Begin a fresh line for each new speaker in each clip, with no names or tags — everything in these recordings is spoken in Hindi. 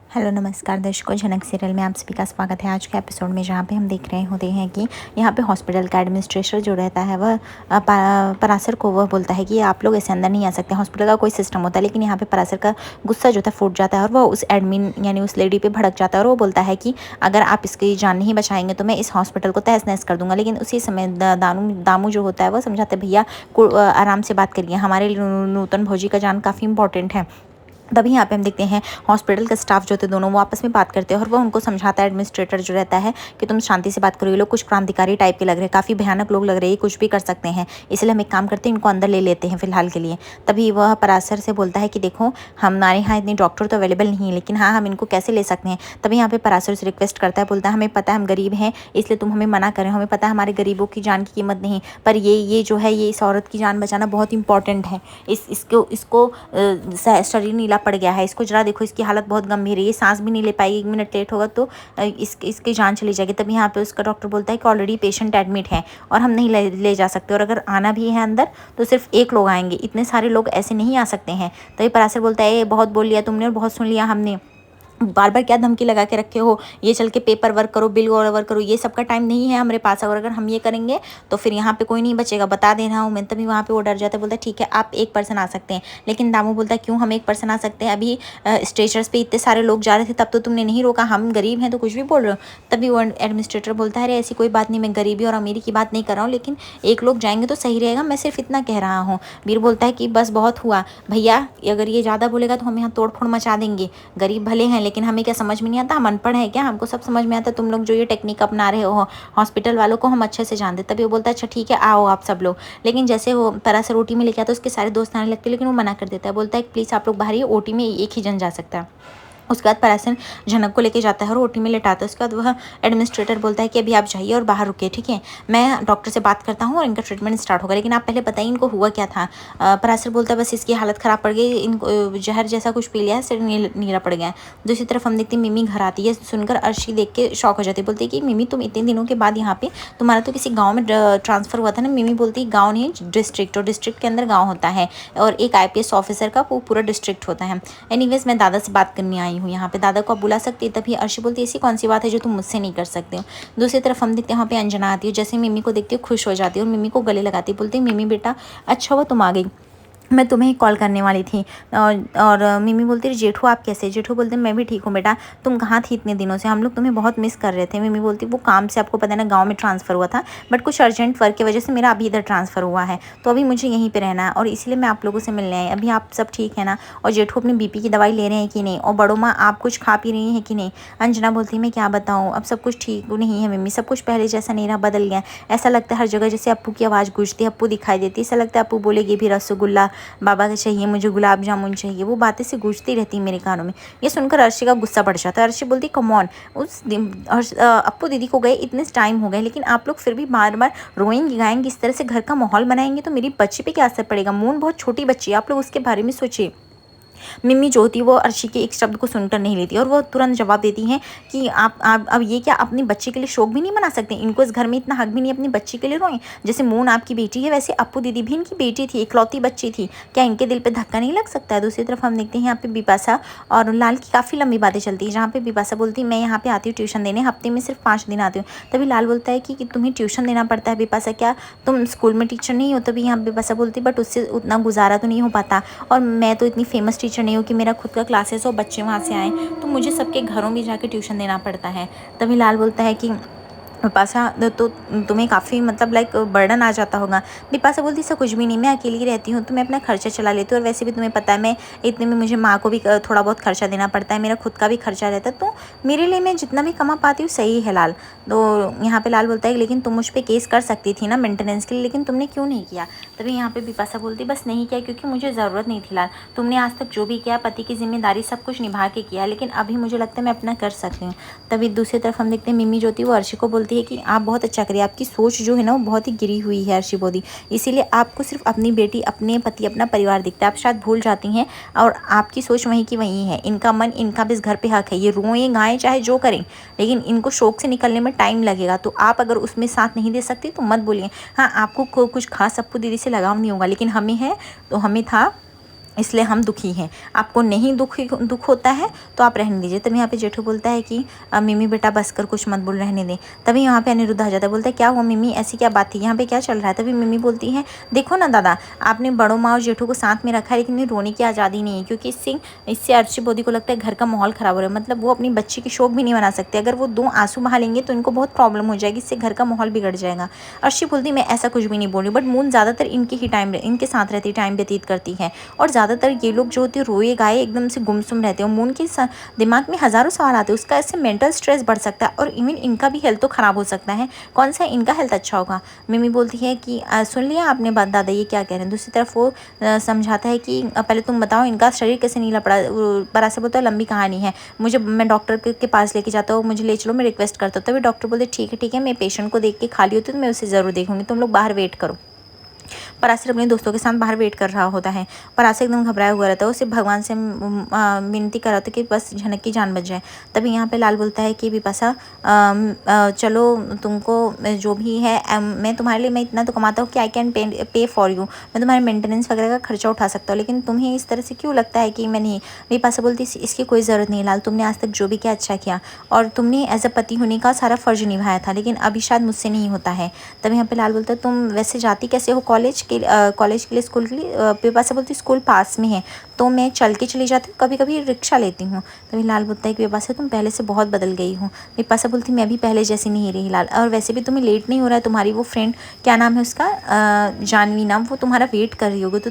हेलो नमस्कार दर्शकों, झनक सीरियल में आप सभी का स्वागत है। आज के एपिसोड में जहाँ पे हम देख रहे होते हैं कि यहाँ पे हॉस्पिटल का एडमिनिस्ट्रेटर जो रहता है वह परासर को वह बोलता है कि आप लोग ऐसे अंदर नहीं आ सकते। हॉस्पिटल का कोई सिस्टम होता है, लेकिन यहाँ पे परासर का गुस्सा जो था फूट जाता है और वह उस एडमिन यानी उस लेडी पे भड़क जाता है और वो बोलता है कि अगर आप इसकी जान नहीं बचाएंगे तो मैं इस हॉस्पिटल को तहस नहस कर दूंगा। लेकिन उसी समय दामू जो होता है वह समझाते भैया आराम से बात करिए, हमारे नूतन भौजी का जान काफ़ी इंपॉर्टेंट है। तभी यहाँ पे हम देखते हैं हॉस्पिटल का स्टाफ जो थे दोनों वो आपस में बात करते हैं और वो उनको समझाता है, एडमिनिस्ट्रेटर जो रहता है, कि तुम शांति से बात करो। ये लोग कुछ क्रांतिकारी टाइप के लग रहे हैं, काफ़ी भयानक लोग लग रहे हैं, कुछ भी कर सकते हैं, इसलिए हम एक काम करते हैं, इनको अंदर ले लेते हैं फिलहाल के लिए। तभी वह परासर से बोलता है कि देखो हमारे यहाँ इतने डॉक्टर तो अवेलेबल नहीं है, लेकिन हाँ हम इनको कैसे ले सकते हैं। तभी यहाँ पे परासर से रिक्वेस्ट करता है, बोलता है हमें पता है हम गरीब हैं इसलिए तुम हमें मना करें, हमें पता है हमारे गरीबों की जान की कीमत नहीं, पर ये जो है ये इस औरत की जान बचाना बहुत इंपॉर्टेंट है। इसको शरीर नीला पड़ गया है, इसको देखो इसकी हालत बहुत गंभीर है, ये सांस भी नहीं ले पाएगी, 1 मिनट लेट होगा तो इसकी जान चली जाएगी। तभी यहाँ पे उसका डॉक्टर बोलता है कि ऑलरेडी पेशेंट एडमिट है और हम नहीं ले जा सकते, और अगर आना भी है अंदर तो सिर्फ 1 लोग आएंगे, इतने सारे लोग ऐसे नहीं आ सकते हैं। तभी परासर बोलता है बहुत बोल लिया तुमने और बहुत सुन लिया हमने, बार बार क्या धमकी लगा के रखे हो, ये चल के पेपर वर्क करो, बिल वर्क करो, ये सब का टाइम नहीं है हमारे पास, और अगर हम ये करेंगे तो फिर यहाँ पे कोई नहीं बचेगा, बता दे रहा हूँ मैं। तभी वहाँ पे वो डर जाता है, बोलता है ठीक है आप 1 पर्सन आ सकते हैं। लेकिन दामू बोलता है क्यों हम 1 पर्सन आ सकते हैं, अभी स्ट्रेचर्स पे इतने सारे लोग जा रहे थे तब तो तुमने नहीं रोका, हम गरीब हैं तो कुछ भी बोल रहे हो। तभी वो एडमिनिस्ट्रेटर बोलता है अरे ऐसी कोई बात नहीं, मैं गरीबी और अमीरी की बात नहीं कर रहा हूँ, लेकिन 1 लोग जाएंगे तो सही रहेगा, मैं सिर्फ इतना कह रहा हूँ। वीर बोलता है कि बस बहुत हुआ भैया, अगर ये ज़्यादा बोलेगा तो हम यहाँ तोड़ फोड़ मचा देंगे, गरीब भले हैं लेकिन हमें क्या समझ नहीं आता, हम अनपढ़ है क्या, हमको सब समझ में आता है, तुम लोग जो ये टेक्निक अपना रहे हो हॉस्पिटल वालों को हम अच्छे से जानते। तभी वो बोलता है अच्छा ठीक है आओ आप सब लोग। लेकिन जैसे वो परासर ओटी में लेके आता है उसके सारे दोस्त आने लगते हैं, लेकिन वो मना कर देता है, बोलता है प्लीज़ आप लोग बाहर ही, ओटी में 1 ही जन जा सकता है। उसके बाद परासर झनक को लेके जाता है और ओटी में लेटाता है। उसके बाद वह एडमिनिस्ट्रेटर बोलता है कि अभी आप जाइए और बाहर रुकिए, ठीक है, मैं डॉक्टर से बात करता हूँ और इनका ट्रीटमेंट स्टार्ट होगा, लेकिन आप पहले बताइए इनको हुआ क्या था। परासर बोलता है बस इसकी हालत ख़राब पड़ गई, इनको जहर जैसा कुछ पी लिया है, सिर नीला पड़ गया है। दूसरी तरफ हम देखते हैं मिमी घर आती है, सुनकर अर्शी देख के शॉक हो जाती है, बोलती है कि मिमी तुम इतने दिनों के बाद यहाँ पे, तुम्हारा तो किसी गाँव में ट्रांसफ़र हुआ था ना। मिमी बोलती है गाँव नहीं डिस्ट्रिक्ट, और डिस्ट्रिक्ट के अंदर गाँव होता है और एक IPS ऑफिसर का वो पूरा डिस्ट्रिक्ट होता है। एनीवेज मैं दादा से बात करने आई हूँ यहाँ पे, दादा को आप बुला सकती है। तभी अर्शी बोलती है ऐसी कौन सी बात है जो तुम मुझसे नहीं कर सकते हो। दूसरी तरफ हम देखते हैं वहाँ पे अंजना आती है, जैसे मिमी को देखती है खुश हो जाती है और मिमी को गले लगाती है, बोलती है मिमी बेटा अच्छा हुआ तुम आ गई, मैं तुम्हें ही कॉल करने वाली थी। और मिमी बोलती है जेठू आप कैसे। जेठू बोलते हैं मैं भी ठीक हूँ बेटा, तुम कहाँ थी इतने दिनों से, हम लोग तुम्हें बहुत मिस कर रहे थे। मिमी बोलती वो काम से, आपको पता है ना गाँव में ट्रांसफ़र हुआ था, बट कुछ अर्जेंट वर्क की वजह से मेरा अभी इधर ट्रांसफ़र हुआ है, तो अभी मुझे यहीं पर रहना है और इसलिए मैं आप लोगों से मिलने आई। अभी आप सब ठीक है ना, और जेठू अपनी BP की दवाई ले रहे हैं कि नहीं, और बड़ो माँ आप कुछ खा पी रही हैं कि नहीं। अंजना बोलती है मैं क्या बताऊँ, अब सब कुछ ठीक नहीं है मिमी, सब कुछ पहले जैसा नहीं रहा, बदल गया। ऐसा लगता है हर जगह जैसे अप्पू की आवाज़ गूंजती है, अप्पू दिखाई देती है, ऐसा लगता है अप्पू बोलेगी भी रसगुल्ला बाबा का चाहिए, मुझे गुलाब जामुन चाहिए, वो बातें से गूंजती रहती मेरे कानों में। ये सुनकर अर्शी का गुस्सा बढ़ जाता है। अर्शी बोलती कम ऑन, उस दिन अप्पू दीदी को गए इतने टाइम हो गए, लेकिन आप लोग फिर भी बार बार रोएंगे गाएंगे, इस तरह से घर का माहौल बनाएंगे तो मेरी बच्ची पे क्या असर पड़ेगा। मून बहुत छोटी बच्ची है, आप लोग उसके बारे में सोचिए। मिमी जो होती है वो अर्शी के एक शब्द को सुनकर नहीं लेती और वो तुरंत जवाब देती हैं कि आप अब ये क्या अपनी बच्ची के लिए शोक भी नहीं मना सकते, इनको इस घर में इतना हक भी नहीं अपनी बच्ची के लिए रोएं। जैसे मून आपकी बेटी है वैसे अप्पू दीदी भी इनकी बेटी थी, इकलौती बच्ची थी, क्या इनके दिल पे धक्का नहीं लग सकता है। दूसरी तरफ हम देखते हैं यहाँ पे बिपाशा और लाल की काफ़ी लंबी बातें चलती है, जहाँ पे बिपाशा बोलती है मैं यहाँ पे आती हूँ ट्यूशन देने, हफ्ते में सिर्फ 5 दिन आती हूँ। तभी लाल बोलता है कि तुम्हें ट्यूशन देना पड़ता है बिपाशा, क्या तुम स्कूल में टीचर नहीं हो। तभी यहाँ बिपाशा बोलती बट उससे उतना गुजारा तो नहीं हो पाता, और मैं तो इतनी फेमस टीचर नहीं हूँ कि मेरा खुद का क्लासेस हो बच्चे वहाँ से आएँ, तो मुझे सबके घरों में जाके ट्यूशन देना पड़ता है। तभी लाल बोलता है कि बिपाशा तो तुम्हें काफ़ी मतलब लाइक बर्डन आ जाता होगा। बिपाशा बोलती ऐसा कुछ भी नहीं, मैं अकेली रहती हूँ तो मैं अपना खर्चा चला लेती हूँ, और वैसे भी तुम्हें पता है मैं इतने में मुझे माँ को भी थोड़ा बहुत खर्चा देना पड़ता है, मेरा खुद का भी खर्चा रहता है, तो मेरे लिए मैं जितना भी कमा पाती हूँ सही है लाल। तो यहाँ पे लाल बोलता है लेकिन तुम मुझ पर केस कर सकती थी ना मेंटेनेंस के लिए, लेकिन तुमने क्यों नहीं किया। तभी यहाँ पे बिपाशा बोलती बस नहीं किया क्योंकि मुझे ज़रूरत नहीं थी लाल, तुमने आज तक जो भी किया पति की जिम्मेदारी सब कुछ निभा के किया, लेकिन अभी मुझे लगता है मैं अपना कर सकती हूँ। तभी दूसरी तरफ हम देखते हैं मिमी जो होती है वो अर्शी को बोलती है कि आप बहुत अच्छा करिए, आपकी सोच जो है ना वो बहुत ही गिरी हुई है अर्शी बोदी, इसीलिए आपको सिर्फ अपनी बेटी, अपने पति, अपना परिवार दिखता है, आप शायद भूल जाती हैं, और आपकी सोच वहीं की वहीं है। इनका मन, इनका भी इस घर पे हक है, ये रोएं गाएं चाहे जो करें, लेकिन इनको शौक से निकलने में टाइम लगेगा, तो आप अगर उसमें साथ नहीं दे सकती तो मत बोलिए। हाँ आपको कुछ खास अप्पू दीदी से लगाव नहीं होगा, लेकिन हमें है, तो हमें था, इसलिए हम दुखी हैं। आपको नहीं दुख होता है तो आप रहने दीजिए। तभी यहाँ पे जेठू बोलता है कि मिमी बेटा बस कर, कुछ मत बोल, रहने दे। तभी यहाँ पे अनिरुद्ध आ जाता है, बोलता है क्या हुआ मिमी, ऐसी क्या बात थी, यहाँ पे क्या चल रहा है। तभी मिमी बोलती है देखो ना दादा, आपने बड़ों माँ और जेठू को साथ में रखा है, लेकिन रोने की आज़ादी नहीं है, क्योंकि इससे अर्शी बोदी को लगता है घर का माहौल ख़राब हो रहा है। मतलब वो अपनी बच्ची की शोक भी नहीं मना सकते। अगर वो 2 आंसू बहा लेंगे तो इनको बहुत प्रॉब्लम हो जाएगी, इससे घर का माहौल बिगड़ जाएगा। अर्शी बोलती मैं ऐसा कुछ भी नहीं बोल रही, बट मून ज़्यादातर इनके साथ रहती, टाइम व्यतीत करती है। और ज़्यादातर ये लोग जो होते हैं रोए गाए एकदम से गुमसुम रहते हैं। मून के दिमाग में हज़ारों सवाल आते हैं, उसका इससे मेंटल स्ट्रेस बढ़ सकता है, और इवन इनका भी हेल्थ तो ख़राब हो सकता है। कौन सा इनका हेल्थ अच्छा होगा। मिमी बोलती है कि सुन लिया आपने बात दादा, ये क्या कह रहे हैं। दूसरी तरफ वो समझाता है कि पहले तुम बताओ इनका शरीर कैसे नीला पड़ा। पराशर बोलता है लंबी कहानी है, मैं डॉक्टर के पास लेके जाता हूँ, मुझे ले चलो, मैं रिक्वेस्ट करता हूँ। तभी डॉक्टर बोलते ठीक है, मैं पेशेंट को देख के खाली होती हूँ तो मैं उसे ज़रूर देखूँगी, तुम लोग बाहर वेट करो। पराशर अपने दोस्तों के साथ बाहर वेट कर रहा होता है। पराशर एकदम घबराया हुआ रहता है, उसे भगवान से विनती कर रहा था कि बस झनक की जान बच जाए। तभी यहाँ पे लाल बोलता है कि बिपाशा चलो, तुमको जो भी है मैं तुम्हारे लिए, मैं इतना तो कमाता हूँ कि I can pay for you, मैं तुम्हारे मेंटेनेंस वगैरह का खर्चा उठा सकता हूँ, लेकिन तुम्हें इस तरह से क्यों लगता है कि मैं नहीं। बिपाशा बोलती इसकी कोई ज़रूरत नहीं लाल, तुमने आज तक जो भी किया अच्छा किया, और तुमने एज अ पति होने का सारा फ़र्ज निभाया था, लेकिन अभी शायद मुझसे नहीं होता है। तभी यहाँ पे लाल बोलता है तुम वैसे जाती कैसे हो कॉलेज के लिए, स्कूल के लिए। बिपाशा बोलती स्कूल पास में है तो मैं चल के चली जाती हूँ, कभी कभी रिक्शा लेती हूँ। तभी लाल बोलता है कि बिपाशा तुम पहले से बहुत बदल गई हो। बिपाशा बोलती मैं भी पहले जैसी नहीं रही लाल, और वैसे भी तुम्हें लेट नहीं हो रहा है, तुम्हारी वो फ्रेंड क्या नाम है उसका, जानवी नाम, वो तुम्हारा वेट कर रही होगी, तो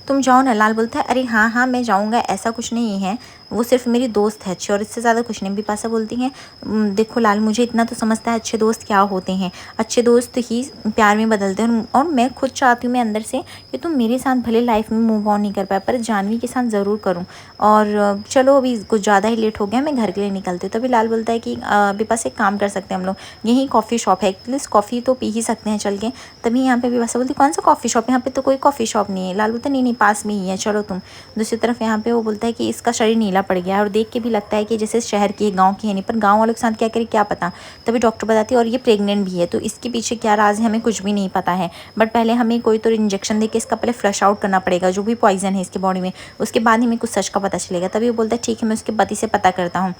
तुम जाओ ना। लाल बोलता है अरे हाँ मैं जाऊँगा, ऐसा कुछ नहीं है, वो सिर्फ मेरी दोस्त है अच्छी, और इससे ज़्यादा कुछ नहीं। बिपाशा बोलती हैं देखो लाल, मुझे इतना तो समझता है अच्छे दोस्त क्या होते हैं, अच्छे दोस्त ही प्यार में बदलते हैं, और मैं खुद चाहती हूँ मैं अंदर से कि तुम मेरे साथ भले लाइफ में मूव ऑन नहीं कर पाए, पर जानवी के साथ ज़रूर करूँ। और चलो अभी कुछ ज़्यादा ही लेट हो गया, मैं घर के लिए निकलती हूँ। तभी लाल बोलता है कि बिपाशा एक काम कर सकते हैं हम लोग, यहीं कॉफ़ी शॉप है, एटलीस्ट कॉफ़ी तो पी ही सकते हैं चल के। तभी यहाँ पे बिपाशा बोलती कौन सा कॉफ़ी शॉप, यहाँ पे तो कोई कॉफ़ी शॉप नहीं है। लाल बोलता नहीं पास में ही है, चलो तुम। दूसरी तरफ यहाँ पे वो बोलता है कि इसका शरीर नीला पड़ गया है, और देख के भी लगता है कि जैसे शहर की है, गांव की है नहीं, पर गांव वालों के साथ क्या करे क्या पता। तभी डॉक्टर बताती है और ये प्रेग्नेंट भी है, तो इसके पीछे क्या राज है हमें कुछ भी नहीं पता है, बट पहले हमें कोई तो इंजेक्शन देके इसका पहले फ्लश आउट करना पड़ेगा जो भी पॉइजन है इसके बॉडी में, उसके बाद ही हमें कुछ सच का पता चलेगा। तभी वो बोलता है ठीक है, मैं उसके पति से पता करता हूँ।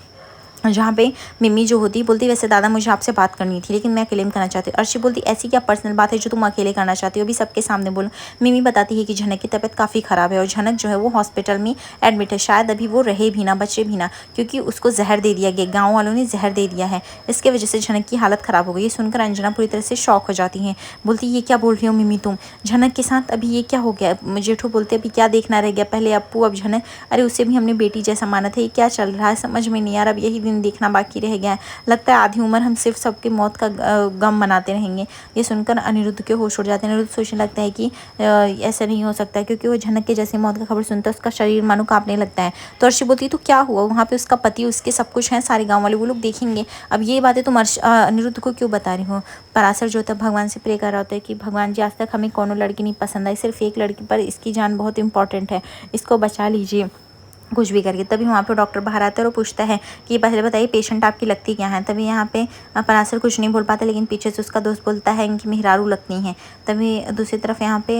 जहाँ पे मिमी जो होती बोलती वैसे दादा मुझे आपसे बात करनी थी, लेकिन मैं अकेले में करना चाहती हूँ। अर्शी बोलती ऐसी क्या पर्सनल बात है जो तुम अकेले करना चाहती हो, अभी सबके सामने बोलो। मिमी बताती है कि झनक की तबीयत काफ़ी ख़राब है, और झनक जो है वो हॉस्पिटल में एडमिट है, शायद अभी वो रहे भी ना, बचे भी ना, क्योंकि उसको जहर दे दिया गया, गाँव वालों ने जहर दे दिया है, इसके वजह से झनक की हालत ख़राब हो गई। ये सुनकर अंजना पूरी तरह से शॉक हो जाती हैं, बोलती ये क्या बोल रही हो मिमी तुम, झनक के साथ अभी ये क्या हो गया। जेठू बोलते अभी क्या देखना रह गया, पहले अप्पू अब झनक, अरे उसे भी हमने बेटी जैसा माना था, ये क्या चल रहा है समझ में नहीं यार, अब यही दिन देखना बाकी रह गया है, लगता है आधी उम्र हम सिर्फ सबकी मौत का गम मनाते रहेंगे। ये सुनकर अनिरुद्ध के होश उड़ जाते हैं। अनिरुद्ध सोचने लगता है कि ऐसा नहीं हो सकता है, क्योंकि वो झनक के जैसे मौत का खबर सुनता है उसका शरीर मानो कांपने लगता है। तो अर्शी बोलती है तो क्या हुआ, वहाँ पे उसका पति, उसके सब कुछ है, सारे गाँव वाले वो लोग देखेंगे, अब ये बातें तुम अनिरुद्ध को क्यों बता रही हो। पराशर जो होता है भगवान से प्रे कर रहा होता है कि भगवान जी आज तक हमें कोनो लड़की नहीं पसंद आई, सिर्फ एक लड़की, पर इसकी जान बहुत इंपॉर्टेंट है, इसको बचा लीजिए कुछ भी करके। तभी वहाँ पे डॉक्टर बाहर आता है और पूछता है कि पहले बताइए पेशेंट आपकी लगती क्या है। तभी यहाँ पे पराशर कुछ नहीं बोल पाता, लेकिन पीछे से उसका दोस्त बोलता है इनकी मेहरारू लगती हैं। तभी दूसरी तरफ यहाँ पे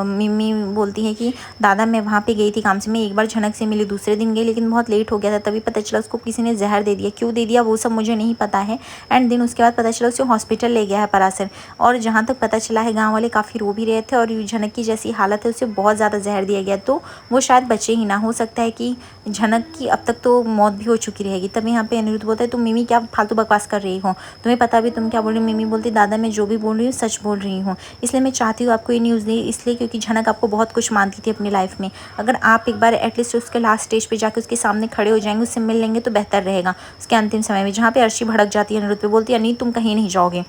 मिमी बोलती है कि दादा मैं वहाँ पे गई थी काम से, मैं एक बार झनक से मिली, दूसरे दिन गई, लेकिन बहुत लेट हो गया था, तभी पता चला उसको किसी ने जहर दे दिया, क्यों दे दिया वो सब मुझे नहीं पता है। एंड दिन उसके बाद पता चला उसे हॉस्पिटल ले गया है पराशर, और जहाँ तक पता चला है गाँव वाले काफ़ी रो भी रहे थे, और झनक की जैसी हालत है उसे बहुत ज़्यादा जहर दिया गया, तो वो शायद बचे ही ना, हो सकता है कि झनक की अब तक तो मौत भी हो चुकी रहेगी। तब यहाँ पे अनिरुद्ध बोलता है तुम मिमी क्या फालतू बकवास कर रही हो, तुम्हें पता भी तुम क्या बोल रही हो। मिमी बोलती दादा मैं जो भी बोल रही हूँ सच बोल रही हूँ, इसलिए मैं चाहती हूँ आपको ये न्यूज़ दी, इसलिए क्योंकि झनक आपको बहुत कुछ मानती थी अपनी लाइफ में, अगर आप एक बार एटलीस्ट उसके लास्ट स्टेज पे जाकर उसके सामने खड़े हो जाएंगे, उससे मिल लेंगे तो बेहतर रहेगा उसके अंतिम समय में। जहाँ पे अर्शी भड़क जाती है अनिरुद्ध पे, बोलती है नहीं तुम कहीं नहीं जाओगे,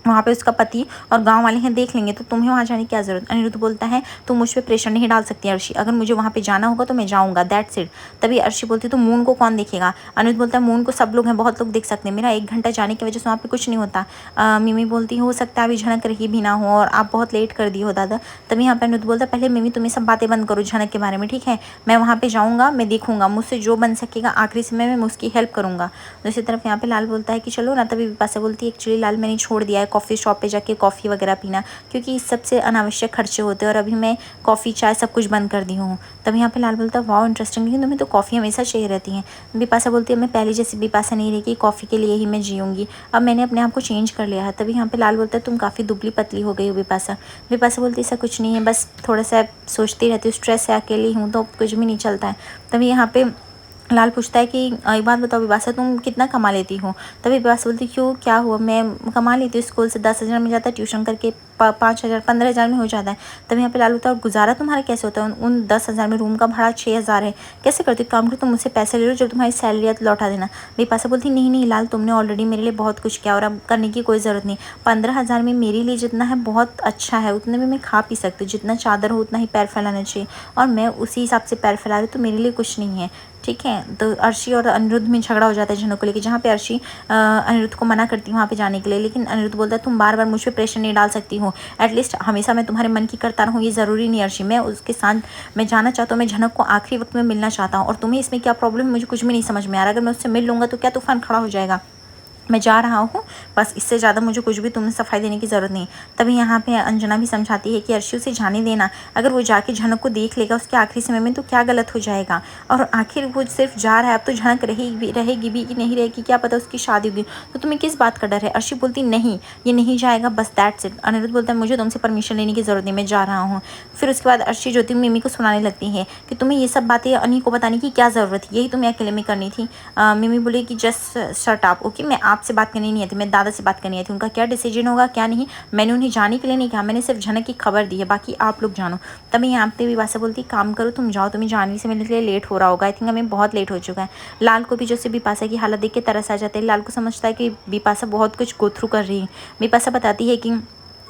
वहाँ पे उसका पति और गांव वाले हैं देख लेंगे, तो तुम्हें वहाँ जाने की क्या ज़रूरत। अनिरुद्ध बोलता है तुम मुझ पर प्रेशर नहीं डाल सकती अर्शी, अगर मुझे वहाँ पे जाना होगा तो मैं जाऊँगा, दैट्स इट। तभी अर्शी बोलती है तो मून को कौन देखेगा। अनिरुद्ध बोलता है मून को सब लोग हैं, बहुत लोग देख सकते हैं, मेरा 1 घंटा जाने की वजह से वहाँ पे कुछ नहीं होता। मिमी बोलती हो सकता है अभी झनक रही भी ना हो, और आप बहुत लेट कर दी हो दादा। तभी यहाँ पर अनिरुद्ध बोलता है पहले मिमी तुम्हें सब बातें बंद करो झनक के बारे में, ठीक है, मैं वहाँ पर जाऊँगा, मैं देखूँगा, मुझसे जो बन सकेगा आखिरी समय में मैं उसकी हेल्प करूँगा। दूसरी तरफ यहाँ पे लाल बोलता है कि चलो ना। तभी बिपाशा बोलती है एक्चुअली लाल मैंने छोड़ दिया है कॉफ़ी शॉप पे जाके कॉफ़ी वगैरह पीना, क्योंकि इस सबसे अनावश्यक खर्चे होते हैं और अभी मैं कॉफ़ी चाय सब कुछ बंद कर दी हूँ। तब यहाँ पे लाल बोलता है वाह इंटरेस्टिंग, लेकिन तुम्हें तो कॉफ़ी हमेशा चाहिए रहती है। बिपाशा बोलती है मैं पहले जैसी बिपाशा नहीं रही कि कॉफ़ी के लिए ही मैं जीऊँगी, अब मैंने अपने आप को चेंज कर लिया है। तभी यहाँ पे लाल बोलता है तुम काफ़ी दुबली पतली हो गई हो बिपाशा। बिपाशा बोलती है ऐसा कुछ नहीं है, बस थोड़ा सा सोचती रहती हूँ, स्ट्रेस है, अकेली हूँ तो कुछ भी नहीं चलता है। तभी यहाँ पे लाल पूछता है कि एक बात बताओ बिपाशा तुम कितना कमा लेती हो। तभी बिपाशा बोलती क्यों क्या हुआ, मैं कमा लेती हूँ, स्कूल से 10,000 मिल जाता है, ट्यूशन करके 5,000 15,000 में हो जाता है। तभी यहाँ पे लाल होता है और गुजारा तुम्हारा कैसे होता है, उन 10,000 में रूम का भाड़ा 6,000 है, कैसे करती हो, काम करो तुम मुझसे पैसे ले लो, जब तुम्हारी सैलरी है तो लौटा देना। बिपाशा बोलती नहीं नहीं लाल, तुमने ऑलरेडी मेरे लिए बहुत कुछ किया और अब करने की कोई ज़रूरत नहीं। 15,000 में मेरे लिए जितना है बहुत अच्छा है, उतने में मैं खा पी सकती हूँ, जितना चादर हो उतना ही पैर फैलाना चाहिए, और मैं उसी हिसाब से पैर फैला रही हूँ, तो मेरे लिए कुछ नहीं है। ठीक है। तो अर्शी और अनिरुद्ध में झगड़ा हो जाता है झनक को लेकर, जहाँ पे अर्शी अनिरुद्ध को मना करती है वहाँ पे जाने के लिए, लेकिन अनिरुद्ध बोलता है तुम बार बार मुझ पर प्रेशर नहीं डाल सकती हो, एटलीस्ट हमेशा मैं तुम्हारे मन की करता रहूँ ये ज़रूरी नहीं अर्शी, मैं उसके साथ मैं जाना चाहता हूँ, मैं झनक को आखिरी वक्त में मिलना चाहता हूँ, और तुम्हें इसमें क्या प्रॉब्लम है मुझे कुछ भी नहीं समझ में आ रहा, अगर मैं उससे मिल लूँगा तो क्या तूफान खड़ा हो जाएगा, मैं जा रहा हूँ, बस इससे ज़्यादा मुझे कुछ भी तुम्हें सफाई देने की ज़रूरत नहीं। तभी यहाँ पे अंजना भी समझाती है कि अर्शी उसे जाने देना, अगर वो जाके झनक को देख लेगा उसके आखिरी समय में तो क्या गलत हो जाएगा, और आखिर वो सिर्फ जा रहा है, अब तो झनक रहेगी भी कि नहीं रहेगी क्या पता, उसकी शादी होगी, तो तुम्हें किस बात का डर है। अर्शी बोलती नहीं ये नहीं जाएगा, बस दैट्स इट। अनिरुद्ध बोलता है मुझे तुमसे परमिशन लेने की ज़रूरत नहीं, मैं जा रहा हूँ। फिर उसके बाद अर्शी ज्योति मिमी को सुनाने लगती है कि तुम्हें ये सब बातें अनी को बताने की क्या ज़रूरत थी, यही तुम्हें अकेले में करनी थी। मिमी बोले कि जस्ट शट अप, ओके, मैं आपसे बात करनी नहीं आती, मैं दादा से बात करनी आई थी, उनका क्या डिसीजन होगा क्या नहीं मैंने उन्हें जाने के लिए नहीं कहा, मैंने सिर्फ झनक की खबर दी है, बाकी आप लोग जानो। तभी यहाँ पे बिपाशा बोलती काम करो तुम जाओ, तुम्हें जानवी से मिलने के लिए लेट हो रहा होगा, आई थिंक हमें बहुत लेट हो चुका है। लाल को भी जो से बिपाशा की हालत देख के तरस आ जाता है, लाल को समझता है कि बिपाशा बहुत कुछ गो थ्रू कर रही है। बिपाशा बताती है कि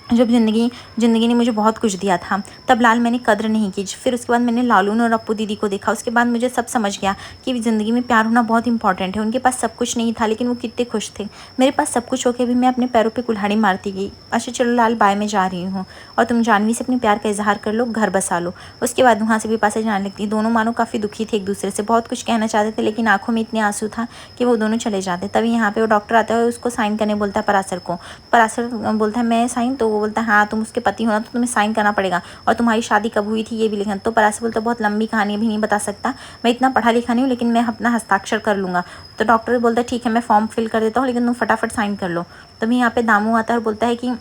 जब ज़िंदगी ने मुझे बहुत कुछ दिया था तब लाल मैंने कद्र नहीं की, फिर उसके बाद मैंने लालून और अप्पू दीदी को देखा, उसके बाद मुझे सब समझ गया कि ज़िंदगी में प्यार होना बहुत इंपॉर्टेंट है। उनके पास सब कुछ नहीं था लेकिन वो कितने खुश थे, मेरे पास सब कुछ होकर भी मैं अपने पैरों पे कुल्हाड़ी मारती गई। अच्छा चलो लाल बाय, मैं जा रही हूँ और तुम जानवी से अपने प्यार का इजहार कर लो, घर बसा लो। उसके बाद वहाँ से बिपाशा जाने लगती, दोनों मानो काफ़ी दुखी थे एक दूसरे से, बहुत कुछ कहना चाहते थे लेकिन आंखों में इतने आंसू था कि वो दोनों चले जाते। तभी यहाँ पे वो डॉक्टर आता है, उसको साइन करने बोलता है पराशर को। पराशर बोलता है मैं साइन, तो वो बोलता है हाँ तुम उसके पति हो ना तो तुम्हें साइन करना पड़ेगा, और तुम्हारी शादी कब हुई थी ये भी लिखना। तो पराशर बोलता है बहुत लंबी कहानी भी नहीं बता सकता, मैं इतना पढ़ा लिखा नहीं हूँ लेकिन मैं अपना हस्ताक्षर कर लूँगा। तो डॉक्टर बोलता है ठीक है मैं फॉर्म फिल कर देता हूँ लेकिन तुम फटाफट साइन कर लो। तभी यहाँ पे दामू आता है और बोलता है कि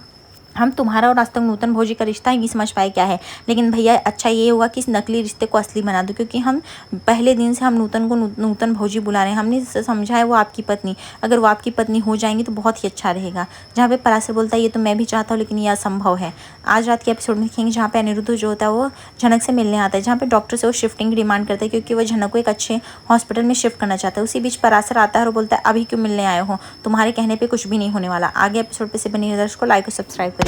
हम तुम्हारा और आज तक नूतन भोजी का रिश्ता ही नहीं समझ पाए क्या है, लेकिन भैया अच्छा ये होगा कि इस नकली रिश्ते को असली बना दो, क्योंकि हम पहले दिन से हम नूतन को नूतन भोजी बुला रहे हैं, हमने समझा है वो आपकी पत्नी, अगर वो आपकी पत्नी हो जाएंगी तो बहुत ही अच्छा रहेगा। जहाँ पे पराशर बोलता है ये तो मैं भी चाहता हूँ लेकिन ये असंभव है। आज रात के एपिसोड में देखेंगे जहाँ पे अनिरुद्ध जो होता है वो झनक से मिलने आता है, जहाँ पे डॉक्टर से वो शिफ्टिंग की डिमांड करता है क्योंकि वो झनक को एक अच्छे हॉस्पिटल में शिफ्ट करना चाहता है। उसी बीच पराशर आता है और बोलता है अभी क्यों मिलने आए हो, तुम्हारे कहने पर कुछ भी नहीं होने वाला। आगे एपिसोड पर से बनी दर्शक को लाइक और सब्सक्राइब करें।